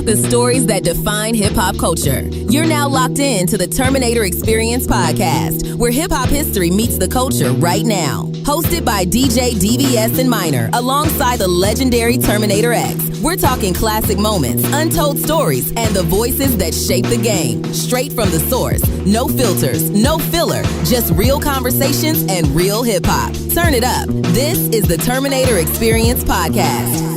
the stories that define hip-hop culture. You're now locked in to the Terminator Experience podcast, where hip-hop history meets the culture right now. Hosted by DJ DVS and Minor, alongside the legendary Terminator X. We're talking classic moments, untold stories, and the voices that shape the game. Straight from the source. No filters, no filler, just real conversations and real hip-hop. Turn it up. This is the Terminator Experience podcast.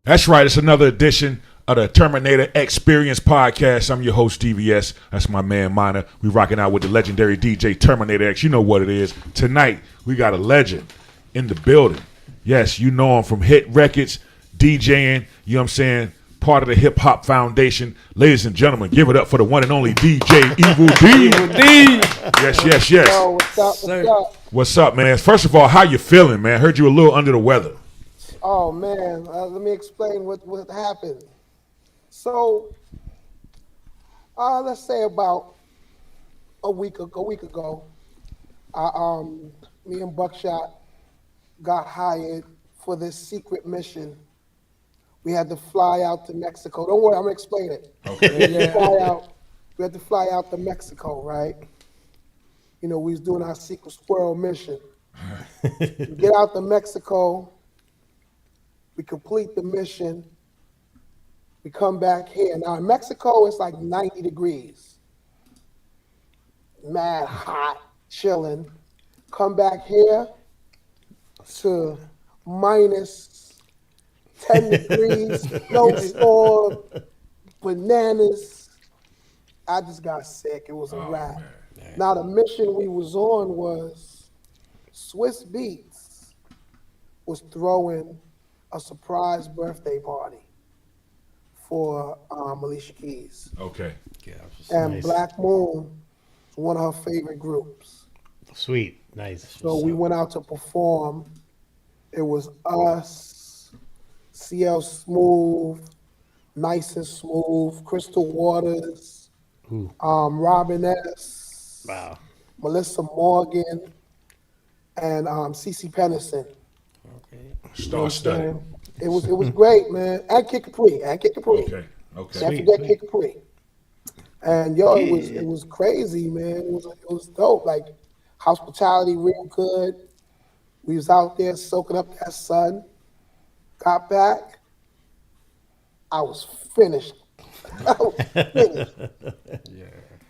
That's right. It's another edition of the Terminator Experience podcast. I'm your host, DVS. That's my man, Minor. We rocking out with the legendary DJ Terminator X. You know what it is. Tonight, we got a legend in the building. Yes, you know him from hit records, DJing, you know what I'm saying, part of the Hip Hop Foundation. Ladies and gentlemen, give it up for the one and only DJ Evil D. Evil D. Yes. Yo, what's up? What's up, man? First of all, how you feeling, man? Heard you a little under the weather. Oh man, let me explain what happened. So, let's say about a week ago, me and Buckshot got hired for this secret mission. We had to fly out to Mexico. Don't worry, I'm gonna explain it. Okay. We had to fly out to Mexico, right? You know, we was doing our secret squirrel mission. We get out to Mexico. We complete the mission. We come back here. Now in Mexico, it's like 90 degrees. Mad hot, chilling. Come back here to minus 10 degrees, snowstorm, bananas. I just got sick. It was a wrap. Man. Now the mission we was on was Swiss Beats was throwing a surprise birthday party for Alicia Keys. Okay. Yeah, and nice. Black Moon was one of her favorite groups. Sweet, nice. So we went out to perform. It was us, CL Smooth, Nice and Smooth, Crystal Waters, Robin S, Wow. Melissa Morgan, and CeCe Pennison. Okay. Star-studded. It was great, man. And Kid Capri. Okay. Don't forget Kid Capri. And it was crazy, man. It was dope. Like hospitality real good. We was out there soaking up that sun. Got back. I was finished. Yeah.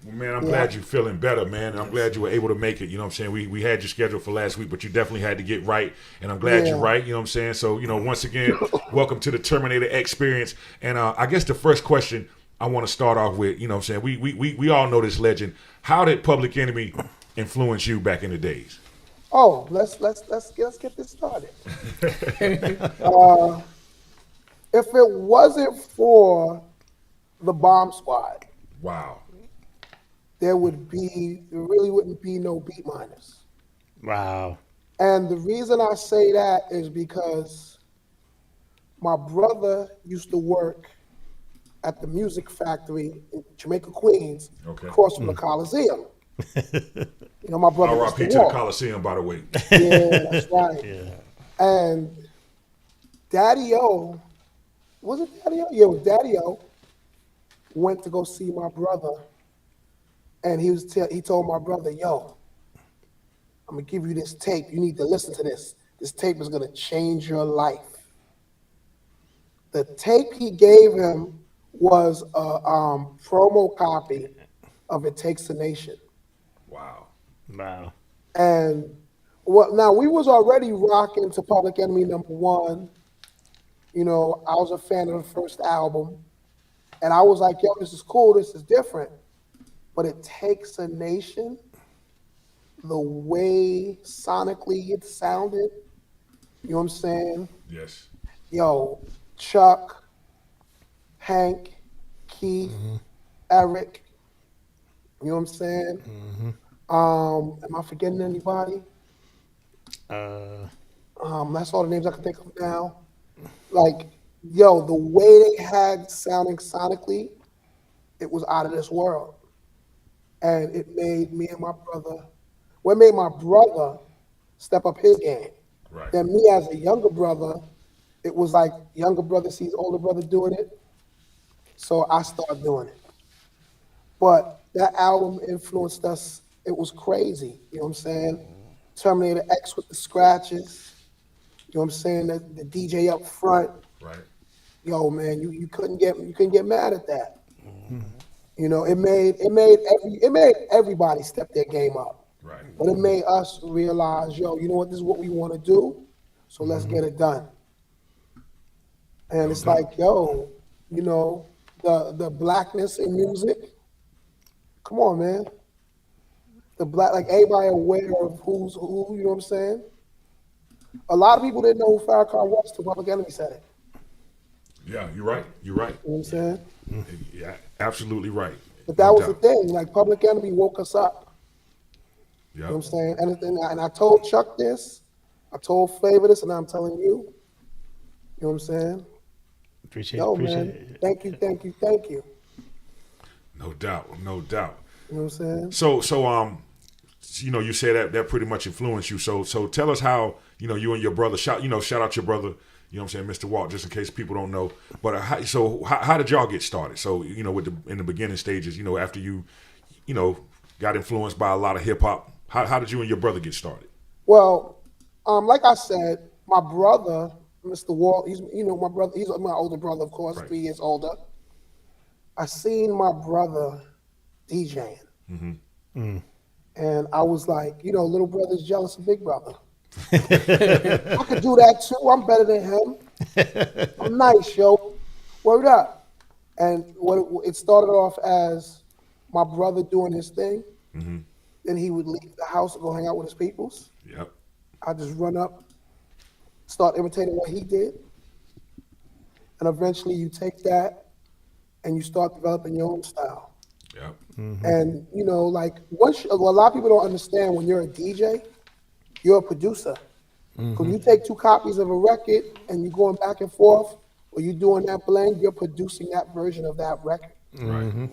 Well, man, I'm glad you're feeling better, man. I'm glad you were able to make it. You know what I'm saying? We had you scheduled for last week, but you definitely had to get right. And I'm glad you're right. You know what I'm saying? So, once again, welcome to the Terminator Experience. And I guess the first question I want to start off with, you know what I'm saying? We all know this legend. How did Public Enemy influence you back in the days? Oh, let's get this started. If it wasn't for the Bomb Squad, wow, there really wouldn't be no Beatminerz. Wow. And the reason I say that is because my brother used to work at the Music Factory in Jamaica, Queens, across from the Coliseum. My brother. R.I.P. to the Coliseum, by the way. Yeah, that's right. Yeah. And Daddy-O, was it Daddy-O? Yeah, it was Daddy-O. Went to go see my brother And he told my brother, yo, I'm gonna give you this tape. You need to listen to this. This tape is gonna change your life. The tape he gave him was a promo copy of It Takes a Nation. Wow. Wow. And now we was already rocking to Public Enemy #1. You know, I was a fan of the first album. And I was like, yo, this is cool, this is different. But It Takes a Nation, the way sonically it sounded, you know what I'm saying? Yes. Yo, Chuck, Hank, Keith, Eric, you know what I'm saying? Am I forgetting anybody? That's all the names I can think of now. Like, yo, the way they had sounding sonically, it was out of this world. And it made me and my brother, well, it made my brother step up his game. Right. Then me as a younger brother, it was like younger brother sees older brother doing it. So I started doing it. But that album influenced us. It was crazy. You know what I'm saying? Terminator X with the scratches. You know what I'm saying? The DJ up front. Right. Yo, man, you couldn't get mad at that. You know, it made everybody step their game up. Right. But it made us realize, yo, you know what, this is what we want to do, so let's get it done. And it's like, yo, you know, the blackness in music. Come on, man. The black, like everybody aware of who's who, you know what I'm saying? A lot of people didn't know who Farrakhan was till Public Enemy said it. Yeah, you're right. You're right. You know what I'm saying? Yeah, absolutely right. But that No was the doubt. thing. Like Public Enemy woke us up. Yeah. You know what I'm saying? And I told Chuck this, I told Flavor this, and I'm telling you. You know what I'm saying? Appreciate Man, it. thank you. No doubt. No doubt. You know what I'm saying? So you know, you said that pretty much influenced you. So tell us how, you know, you and your brother shout out your brother, you know what I'm saying, Mr. Walt, just in case people don't know. But how did y'all get started? So, you know, in the beginning stages, you know, after you know, got influenced by a lot of hip hop, how did you and your brother get started? Well, like I said, my brother, Mr. Walt, he's my brother, he's my older brother, of course, Right. 3 years older. I seen my brother DJing. And I was like, you know, little brother's jealous of big brother. I could do that too. I'm better than him. I'm nice, yo. Word up. And it started off as my brother doing his thing. Then he would leave the house and go hang out with his peoples. Yep. I just run up, start imitating what he did. And eventually you take that and you start developing your own style. Yep. And, you know, like a lot of people don't understand when you're a DJ, you're a producer. When you take 2 copies of a record and you're going back and forth, or you're doing that blend, you're producing that version of that record. Right.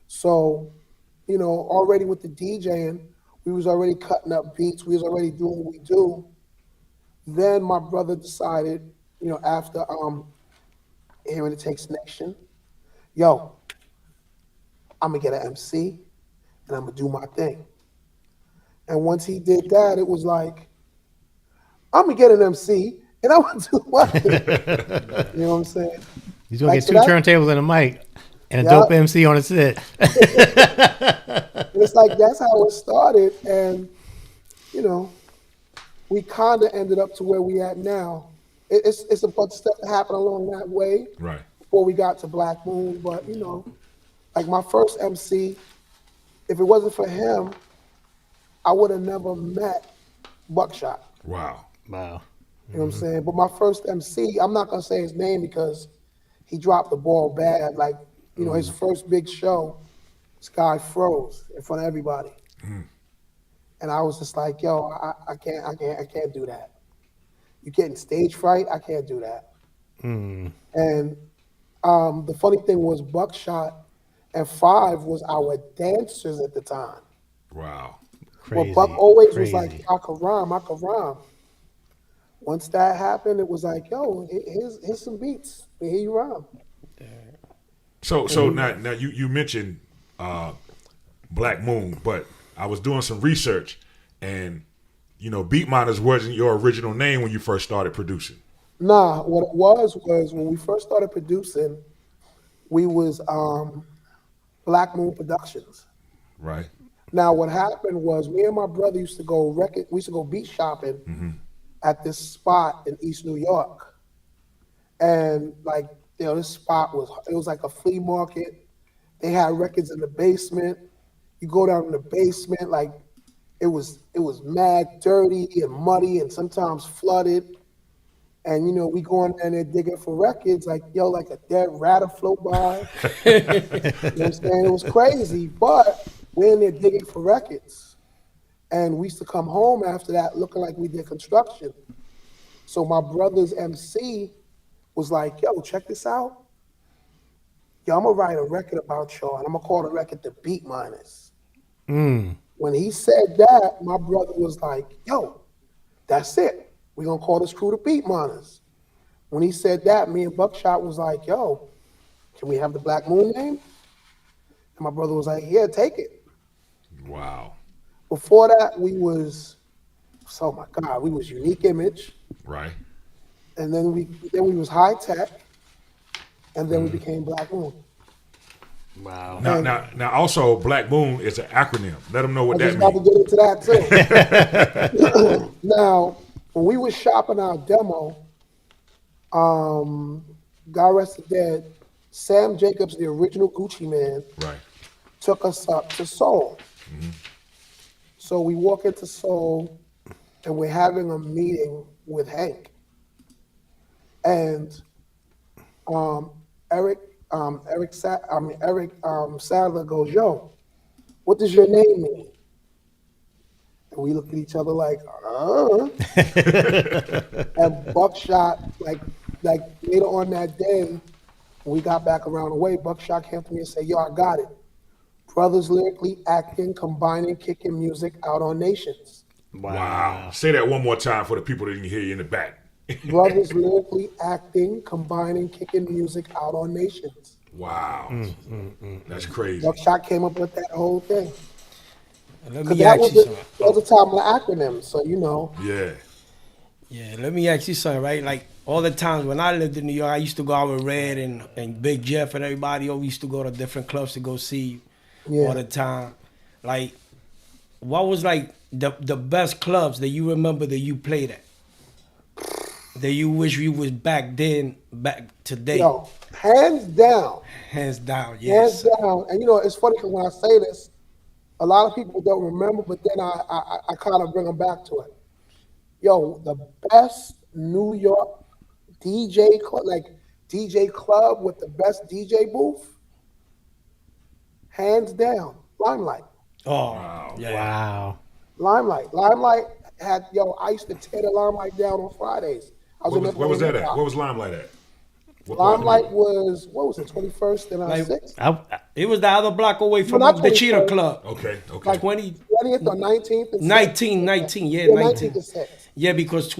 So, you know, already with the DJing, we was already cutting up beats. We was already doing what we do. Then my brother decided, you know, after hearing It Takes Nation, yo, I'm gonna get an MC and I'm gonna do my thing. And once he did that, it was like, I'm gonna get an MC and I'm gonna do my thing. You know what I'm saying? He's gonna Like, get so 2 that- turntables and a mic and a Yeah. dope MC on his set. It's like that's how it started, and you know, we kind of ended up to where we at now. It's a bunch of stuff that happened along that way Right. before we got to Black Moon, but you know, like my first MC, if it wasn't for him, I would have never met Buckshot. Wow. Wow. You know what I'm saying? But my first MC, I'm not gonna say his name because he dropped the ball bad. Like, you know, his first big show, this guy froze in front of everybody. And I was just like, yo, I can't do that. You getting stage fright? I can't do that. And the funny thing was Buckshot and Five was our dancers at the time. Wow. Crazy. But Buck always Crazy. was like, I could rhyme. Once that happened, it was like, yo, here's some beats. Here you rhyme. So now you mentioned Black Moon, but I was doing some research, and Beatminerz wasn't your original name when you first started producing. Nah, what it was when we first started producing, we was Black Moon Productions. Right. Now, what happened was me and my brother used to go beat shopping at this spot in East New York, and this spot was like a flea market. They had records in the basement. You go down in the basement, like it was mad dirty and muddy and sometimes flooded. And we going down there digging for records, like a dead rat will float by. You know what I'm saying? It was crazy, but we're in there digging for records. And we used to come home after that looking like we did construction. So my brother's MC was like, yo, check this out. Yo, I'm gonna write a record about y'all, and I'm gonna call the record the Beatminerz. When he said that, my brother was like, yo, that's it. We're gonna call this crew the Beatminerz. When he said that, me and Buckshot was like, yo, can we have the Black Moon name? And my brother was like, yeah, take it. Wow. Before that, we was Unique Image. Right. And then we was High Tech. And then we became Black Moon. Wow. Now, also, Black Moon is an acronym. Let them know what that I was about means. to get into that too. Now, when we was shopping our demo, God rest the dead, Sam Jacobs, the original Gucci Man, Right. took us up to Soul. So we walk into Soul, and we're having a meeting with Hank. And Eric Sadler goes, yo, what does your name mean? And we look at each other like, And Buckshot, like later on that day, when we got back around the way, Buckshot came to me and said, yo, I got it. Brothers lyrically acting, combining, kicking music out on nations. Wow. Say that one more time for the people that didn't hear you in the back. Brothers lyrically acting, combining, kicking music out on nations. Wow. That's crazy. Buckshot came up with that whole thing. Let Because me that ask you something. was the time of the acronym, so Yeah. Yeah, let me ask you something, right? Like all the times when I lived in New York, I used to go out with Red and Big Jeff and everybody. We used to go to different clubs to go see you all the time. Like, what was like the best clubs that you remember that you played at? That you wish you was back today? Yo, hands down. Hands down, yes. Hands down. And it's funny because when I say this, a lot of people don't remember, but then I kind of bring them back to it. Yo, the best New York DJ club with the best DJ booth, hands down, Limelight. Oh, Wow. yeah. Wow. Limelight had, I used to tear the Limelight down on Fridays. Where was that at? Where was Limelight at? What part of Limelight New York? was, what was it, 21st and Like, 6th? It was the other block away from not the Cheetah 21st. Club. Okay. Like 20, 20th or 19th and 19, 19 19th and 6th. Yeah, because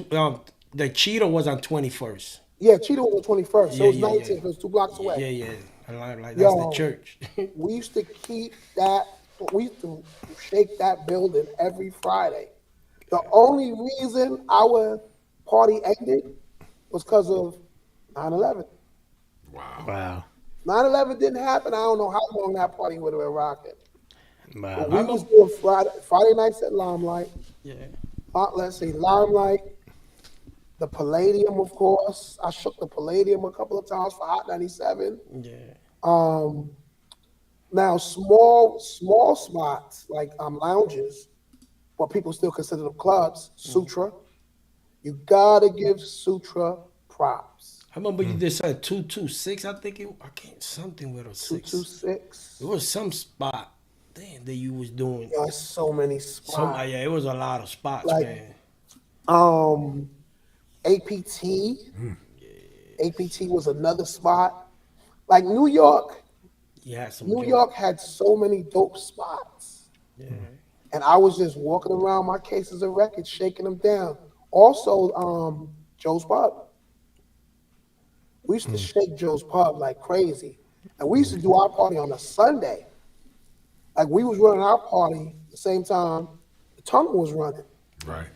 the Cheetah was on 21st. Yeah, Cheetah was on 21st, so it was Yeah, 19th. yeah. It was 2 blocks away. Yeah, yeah. Like that's Yo. the church. We used to we used to shake that building every Friday. The only reason our party ended was because of 9/11. Wow. Wow. 9/11 didn't happen. I don't know how long that party would have been rocking. Wow. We was doing Friday nights at Limelight. Yeah. Let's see, Limelight, the Palladium, of course. I shook the Palladium a couple of times for Hot 97. Yeah. Now, small spots like lounges, but people still consider them clubs. Sutra, you gotta give Sutra props. I remember you did something 226. I think something with a 6. 226. It was some spot. Damn, that you was doing. There's so many spots. Yeah, it was a lot of spots, Like, man. APT. APT was another spot. Like New York. Yeah, some New joint. York had so many dope spots. Yeah. And I was just walking around my cases of records, shaking them down. Also, Joe's Pub. We used to shake Joe's Pub like crazy. And we used to do our party on a Sunday. Like we was running our party at the same time the tunnel was running. Right.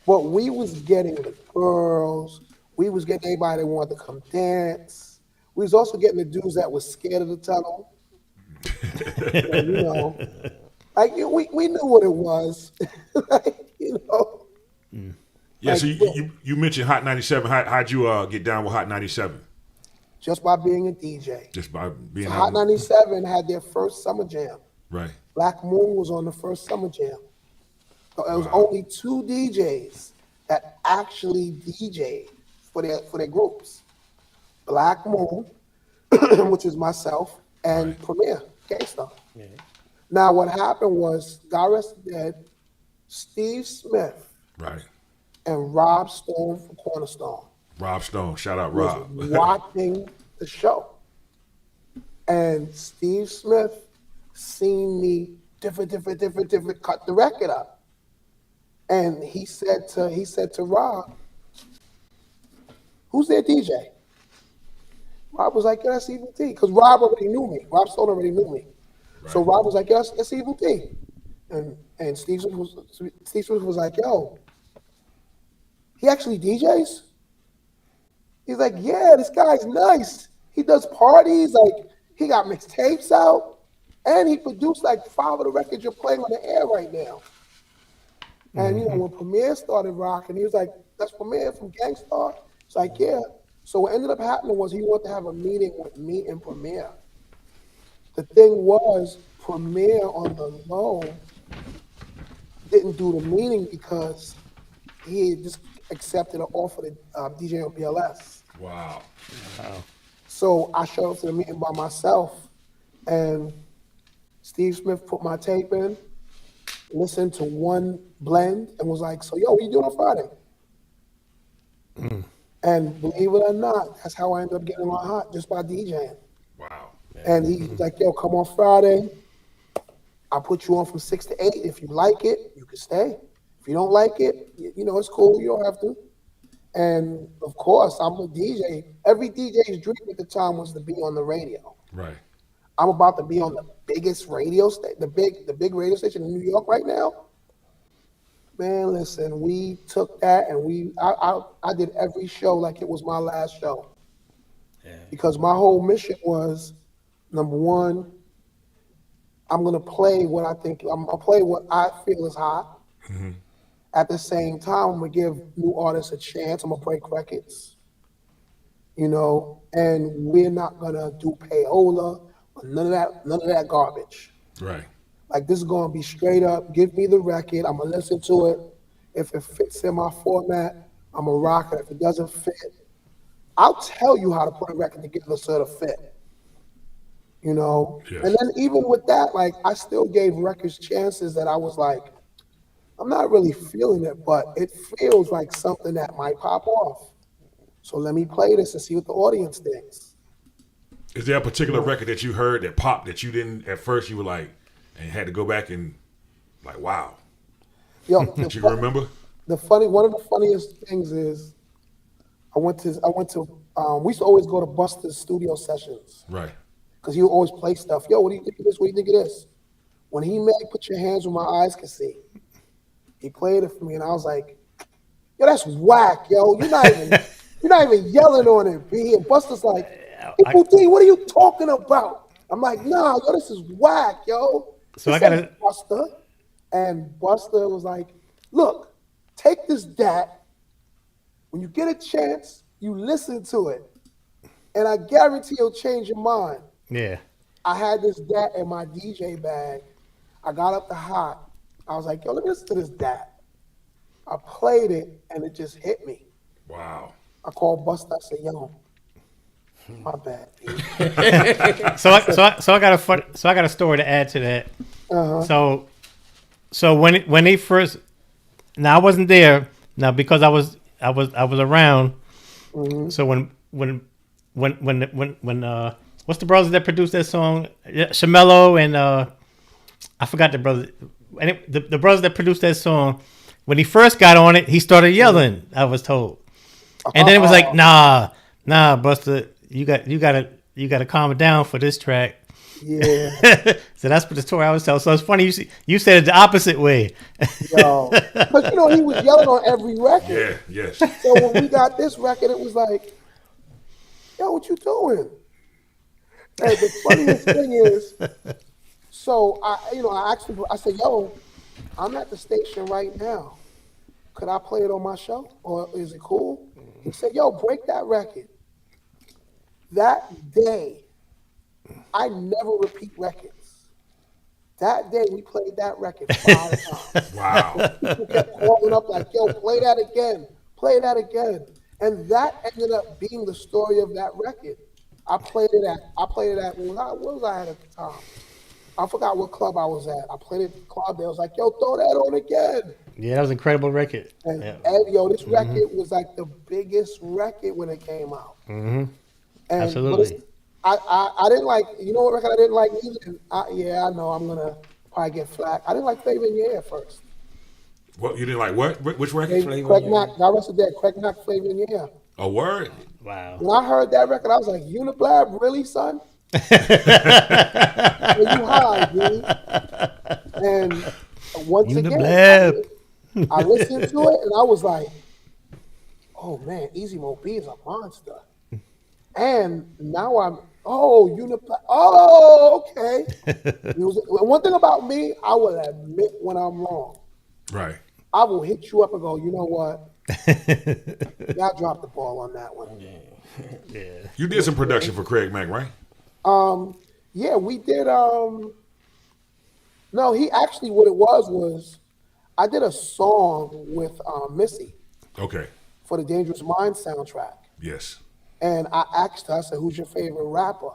But we was getting the girls. We was getting everybody that wanted to come dance. We was also getting the dudes that was scared of the tunnel. And, you know, like we knew what it was. Like, you know. Yeah, like, so you mentioned Hot 97. How'd you get down with Hot 97? Just by being a DJ. Just by being So Hot 97 had their first summer jam. Right. Black Moon was on the first summer jam. So it was only 2 DJs that actually DJed for their groups. Black Moon, which is myself, and Premier Gangsta. Yeah. Now what happened was, God rest his dead, Steve Smith and Rob Stone from Cornerstone. Rob Stone, shout out Rob. Was watching the show. And Steve Smith seen me different, cut the record up. And he said to Rob, "Who's their DJ?" Rob was like, "Yeah, that's Evil T," because Rob already knew me. Rob Stone already knew me. Right. So Rob was like, "Yeah, that's Evil T," and Steve Smith was like, "Yo, he actually DJs?" He's like, "Yeah, this guy's nice. He does parties. Like, he got mixtapes out, and he produced like 5 of the records you're playing on the air right now." And you know, when Premier started rocking, he was like, "That's Premier from Gangstar?" It's like, "Yeah." So what ended up happening was he wanted to have a meeting with me and Premier. The thing was, Premier on the low didn't do the meeting because he had just accepted an offer to DJ on BLS. Wow. So I showed up to the meeting by myself, and Steve Smith put my tape in, listened to one blend, and was like, "So, yo, what are you doing on Friday?" And believe it or not, that's how I ended up getting on Hot, just by DJing. Wow. And he's like, "Yo, come on Friday. I'll put you on from 6 to 8. If you like it, you can stay. If you don't like it, you know, it's cool. You don't have to." And of course, I'm a DJ. Every DJ's dream at the time was to be on the radio. Right. I'm about to be on the biggest radio station, the big radio station in New York right now. Man, listen, we took that and I did every show like it was my last show. Yeah. Because my whole mission was, number one, I'm gonna play what I feel is hot. Mm-hmm. At the same time, I'm gonna give new artists a chance. I'm gonna break records, you know, and we're not gonna do payola or none of that garbage. Right. Like, this is gonna be straight up. Give me the record. I'm gonna listen to it. If it fits in my format, I'm gonna rock it. If it doesn't fit, I'll tell you how to put a record together so it'll fit. You know. Yes. And then even with that, like, I still gave records chances that I was like, I'm not really feeling it, but it feels like something that might pop off. So let me play this and see what the audience thinks. Is there a particular record that you heard that popped that you didn't, at first you were like, and had to go back and like, wow. Yo, that you can remember? One of the funniest things is I went to we used to always go to Buster's studio sessions. Right. Because he would always play stuff. Yo, what do you think of this? What do you think of this? When he made Put Your Hands Where My Eyes Can See, he played it for me and I was like, yo, that's whack, yo. You're not even yelling on it, B. And Buster's like, People D, what are you talking about? I'm like, nah, yo, this is whack, yo. So I gotta Buster. And Buster was like, look, take this DAT. When you get a chance, you listen to it. And I guarantee you'll change your mind. Yeah. I had this DAT in my DJ bag. I got up to Hot. I was like, yo, let me listen to this DAT. I played it and it just hit me. Wow. I called Buster. I said, yo, my bad. So I got a story to add to that. Uh-huh. So when he first, now I wasn't there. Now because I was around. Mm-hmm. So when what's the brothers that produced that song? Shamello and I forgot the brother. And the brothers that produced that song. When he first got on it, he started yelling. I was told, and then it was like, nah, Buster, you got to calm it down for this track. Yeah. So that's what the story I was telling. So it's funny you said it the opposite way. Yo. But he was yelling on every record. Yeah, yes. So when we got this record, it was like, yo, what you doing? And the funniest thing is, so I said, yo, I'm at the station right now. Could I play it on my show? Or is it cool? He said, yo, break that record. That day, I never repeat records. That day, we played that record 5 times. Wow. People kept calling up like, yo, play that again. Play that again. And that ended up being the story of that record. I played it at, what was I at the time? I forgot what club I was at. I played it at the club. They was like, yo, throw that on again. Yeah, that was an incredible record. And, Yeah. this record was like the biggest record when it came out. Mm-hmm. And Absolutely. I didn't like, what record I didn't like either? I know I'm going to probably get flack. I didn't like Flavor in Your Ear first. What, you didn't like what? Which record? Craig Mack, God rest his dead, Craig Mack, Flavor in Your Ear. A word? Wow. When I heard that record, I was like, Uniblab, really, son? Are you high, dude? And once Uniblab. again, I listened to it and I was like, oh man, Easy Mo B is a monster. And now Uniblab. Oh, okay. One thing about me, I will admit when I'm wrong. Right. I will hit you up and go, you know what? Y'all dropped the ball on that one. Yeah. You did some production for Craig Mack, right? Yeah, we did. No, he actually, what it was I did a song with Missy Okay. for the Dangerous Minds soundtrack. Yes. And I asked her, I said, who's your favorite rapper?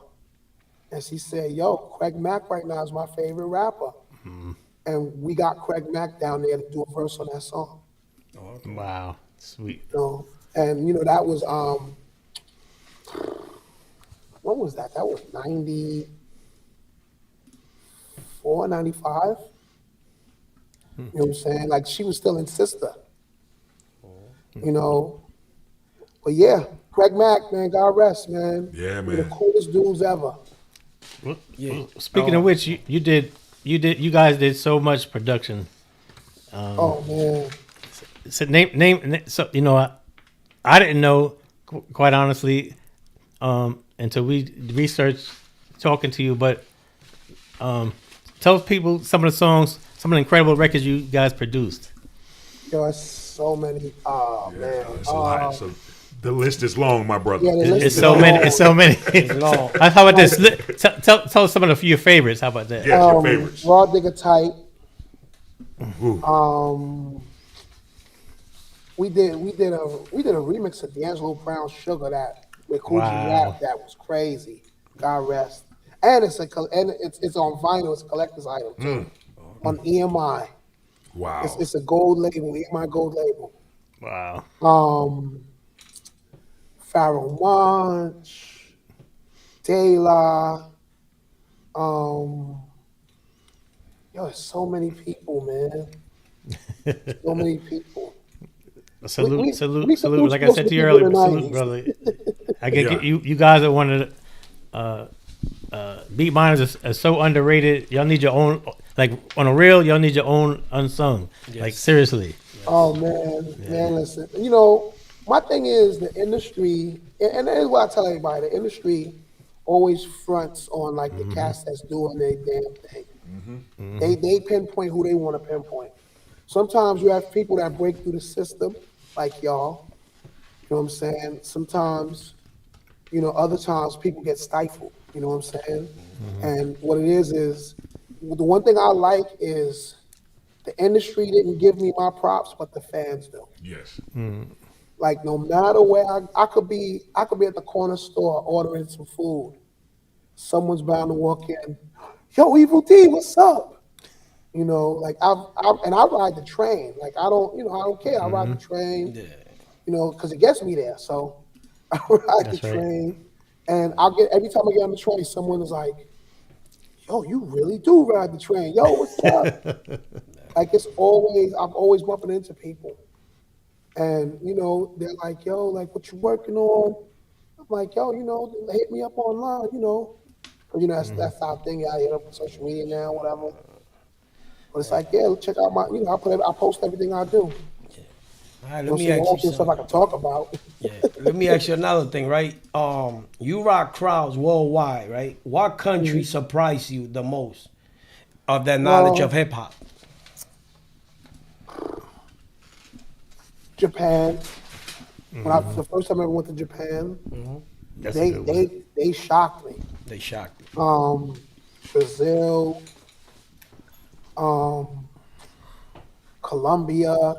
And she said, yo, Craig Mack right now is my favorite rapper. Mm-hmm. And we got Craig Mack down there to do a verse on that song. Wow. Sweet. And that was what was that? That was 94, 95. You know what I'm saying? Like she was still in Sister. But yeah, Craig Mack, man, God rest, man. Yeah, One of man. the coolest dudes ever. Well, speaking of which, you guys did so much production. Oh man. So name. So I didn't know, quite honestly, until we researched talking to you. But tell people some of the songs, some of the incredible records you guys produced. Yo, it's so many. Oh man, It's a lot. So the list is long, my brother. Yeah, the list It's is so long. many. It's so many. It's long. How about this? Tell us some of your favorites. How about that? Yes, your favorites. Raw Digger Tight. Ooh. We did a remix of D'Angelo Brown's Sugar that with Coogee Wow. Rap that was crazy. God rest. And it's on vinyl. It's a collector's item too. On EMI. Wow. It's a gold label. EMI gold label. Wow. Pharaoh Monch, De La. Yo, there's so many people, man. So many people. Salute. we Like I said to you earlier, salute, 90s. brother. I get you guys are one of the Beatminerz is so underrated. Y'all need your own, like on a real. Y'all need your own unsung. Yes. Like seriously. Oh man, listen. My thing is the industry, and that is what I tell everybody. The industry always fronts on like the cats that's doing their damn thing. They pinpoint who they want to pinpoint. Sometimes you have people that break through the system, like y'all. You know what I'm saying? Sometimes, other times people get stifled. You know what I'm saying? And what it is the one thing I like is the industry didn't give me my props, but the fans do. Yes. Like no matter where I could be at the corner store ordering some food. Someone's bound to walk in. Yo, Evil D, what's up? Like I ride the train. Like I don't care. I ride the train. Because it gets me there. So I ride the train, and every time I get on the train, someone is like, "Yo, you really do ride the train? Yo, what's up?" Like I'm always bumping into people, and they're like, "Yo, like what you working on?" I'm like, "Yo, hit me up online, You know, that's our thing out here on social media now, whatever. But it's like, yeah, check out my, you know, I post everything I do. All right, let me ask you stuff I can talk about. Yeah, let me ask you another thing, right? You rock crowds worldwide, right? What country surprised you the most of that knowledge of hip hop? Japan. When the first time I ever went to Japan, they shocked me. They shocked you. Brazil, Colombia,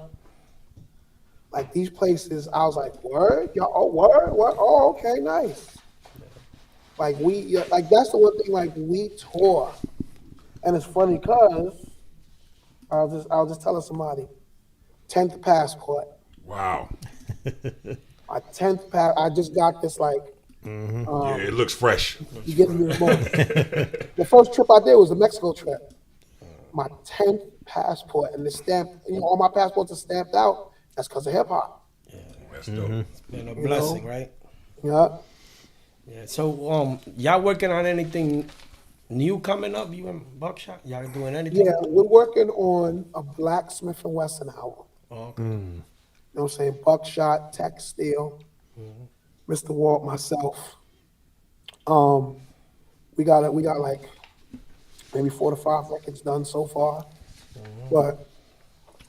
like these places, I was like, word? Y'all, oh, word? What? Oh, okay, nice. Like like that's the one thing, like we tour. And it's funny because I was just telling somebody, 10th passport. Wow. My 10th pass, I just got this like. Yeah, it looks fresh. You get me this moment. The first trip I did was a Mexico trip. My 10th passport, and the stamp, you know, all my passports are stamped out. That's because of hip hop. Yeah, That's dope. it's been a blessing, right? Yeah. Yeah. So, y'all working on anything new coming up? You and Buckshot? Y'all doing anything? Yeah, we're working on a Black Smith & Wesson album. Oh, okay. You know what I'm saying? Buckshot, Tech Steel, Mr. Walt, myself. We got like maybe 4 to 5 records done so far. But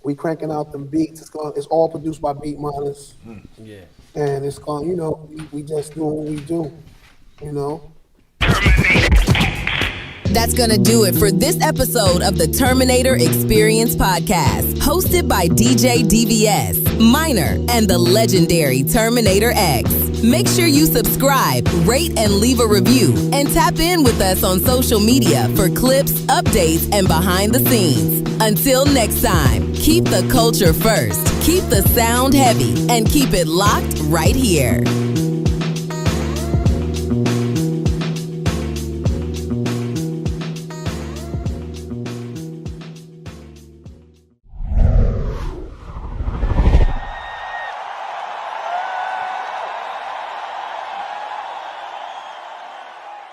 we cranking out them beats. It's all produced by Beatminerz. Yeah. And it's going, you know, we just doing what we do, you know. That's going to do it for this episode of the Terminator Experience podcast, hosted by DJ DVS, Minor, and the legendary Terminator X. Make sure you subscribe, rate, and leave a review, and tap in with us on social media for clips, updates, and behind the scenes. Until next time, keep the culture first, keep the sound heavy, and keep it locked right here.